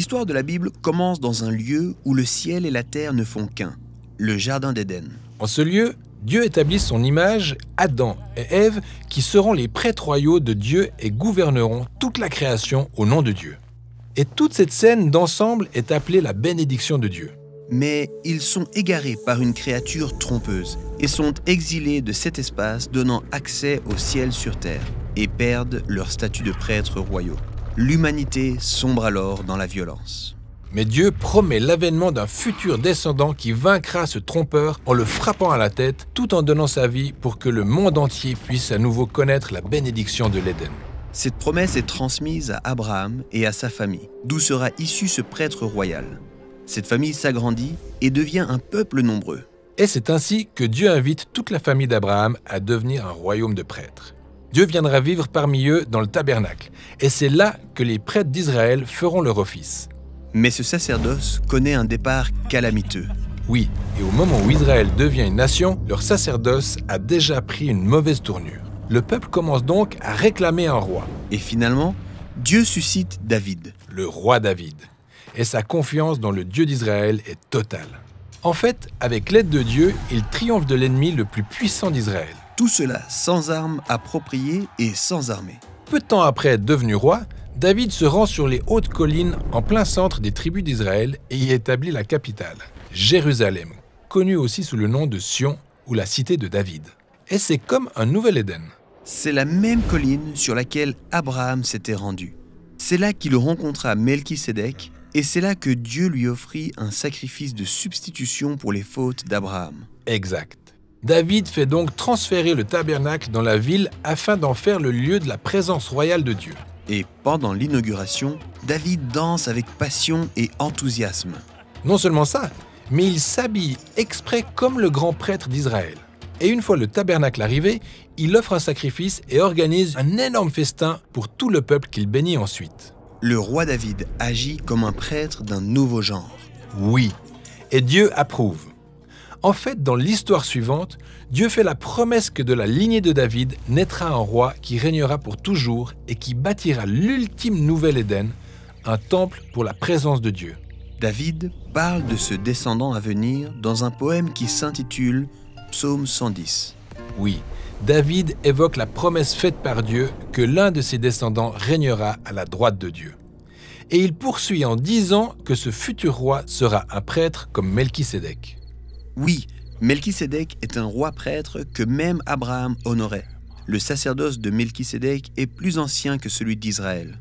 L'histoire de la Bible commence dans un lieu où le ciel et la terre ne font qu'un, le Jardin d'Éden. En ce lieu, Dieu établit son image, Adam et Ève, qui seront les prêtres royaux de Dieu et gouverneront toute la création au nom de Dieu. Et toute cette scène d'ensemble est appelée la bénédiction de Dieu. Mais ils sont égarés par une créature trompeuse et sont exilés de cet espace donnant accès au ciel sur terre et perdent leur statut de prêtres royaux. L'humanité sombre alors dans la violence. Mais Dieu promet l'avènement d'un futur descendant qui vaincra ce trompeur en le frappant à la tête, tout en donnant sa vie pour que le monde entier puisse à nouveau connaître la bénédiction de l'Éden. Cette promesse est transmise à Abraham et à sa famille, d'où sera issu ce prêtre royal. Cette famille s'agrandit et devient un peuple nombreux. Et c'est ainsi que Dieu invite toute la famille d'Abraham à devenir un royaume de prêtres. Dieu viendra vivre parmi eux dans le tabernacle, et c'est là que les prêtres d'Israël feront leur office. Mais ce sacerdoce connaît un départ calamiteux. Oui, et au moment où Israël devient une nation, leur sacerdoce a déjà pris une mauvaise tournure. Le peuple commence donc à réclamer un roi. Et finalement, Dieu suscite David. Le roi David. Et sa confiance dans le Dieu d'Israël est totale. En fait, avec l'aide de Dieu, il triomphe de l'ennemi le plus puissant d'Israël. Tout cela sans armes appropriées et sans armée. Peu de temps après être devenu roi, David se rend sur les hautes collines en plein centre des tribus d'Israël et y établit la capitale, Jérusalem, connue aussi sous le nom de Sion ou la cité de David. Et c'est comme un nouvel Éden. C'est la même colline sur laquelle Abraham s'était rendu. C'est là qu'il rencontra Melchisédek et c'est là que Dieu lui offrit un sacrifice de substitution pour les fautes d'Abraham. Exact. David fait donc transférer le tabernacle dans la ville afin d'en faire le lieu de la présence royale de Dieu. Et pendant l'inauguration, David danse avec passion et enthousiasme. Non seulement ça, mais il s'habille exprès comme le grand prêtre d'Israël. Et une fois le tabernacle arrivé, il offre un sacrifice et organise un énorme festin pour tout le peuple qu'il bénit ensuite. Le roi David agit comme un prêtre d'un nouveau genre. Oui, et Dieu approuve. En fait, dans l'histoire suivante, Dieu fait la promesse que de la lignée de David naîtra un roi qui régnera pour toujours et qui bâtira l'ultime nouvel Éden, un temple pour la présence de Dieu. David parle de ce descendant à venir dans un poème qui s'intitule Psaume 110. Oui, David évoque la promesse faite par Dieu que l'un de ses descendants régnera à la droite de Dieu. Et il poursuit en disant que ce futur roi sera un prêtre comme Melchisédek. Oui, Melchisédek est un roi prêtre que même Abraham honorait. Le sacerdoce de Melchisédek est plus ancien que celui d'Israël.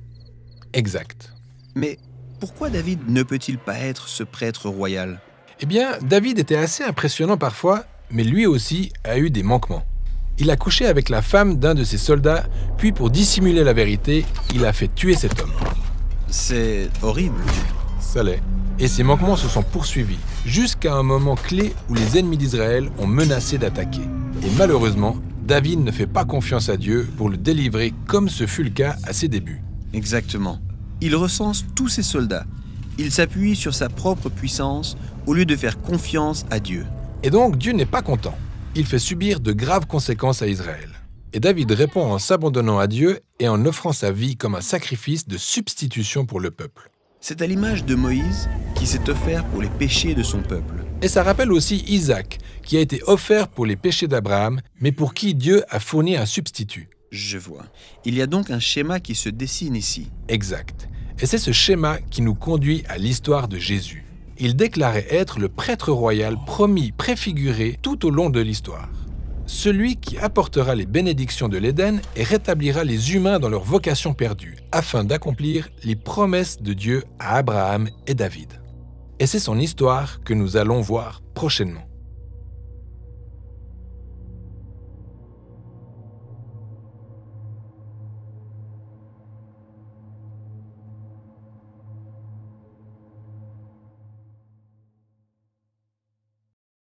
Exact. Mais pourquoi David ne peut-il pas être ce prêtre royal? Eh bien, David était assez impressionnant parfois, mais lui aussi a eu des manquements. Il a couché avec la femme d'un de ses soldats, puis pour dissimuler la vérité, il a fait tuer cet homme. C'est horrible. Ça l'est. Et ces manquements se sont poursuivis, jusqu'à un moment clé où les ennemis d'Israël ont menacé d'attaquer. Et malheureusement, David ne fait pas confiance à Dieu pour le délivrer comme ce fut le cas à ses débuts. Exactement. Il recense tous ses soldats. Il s'appuie sur sa propre puissance au lieu de faire confiance à Dieu. Et donc Dieu n'est pas content. Il fait subir de graves conséquences à Israël. Et David répond en s'abandonnant à Dieu et en offrant sa vie comme un sacrifice de substitution pour le peuple. C'est à l'image de Moïse qui s'est offert pour les péchés de son peuple. Et ça rappelle aussi Isaac, qui a été offert pour les péchés d'Abraham, mais pour qui Dieu a fourni un substitut. Je vois. Il y a donc un schéma qui se dessine ici. Exact. Et c'est ce schéma qui nous conduit à l'histoire de Jésus. Il déclarait être le prêtre royal promis, préfiguré tout au long de l'histoire. Celui qui apportera les bénédictions de l'Éden et rétablira les humains dans leur vocation perdue, afin d'accomplir les promesses de Dieu à Abraham et David. Et c'est son histoire que nous allons voir prochainement.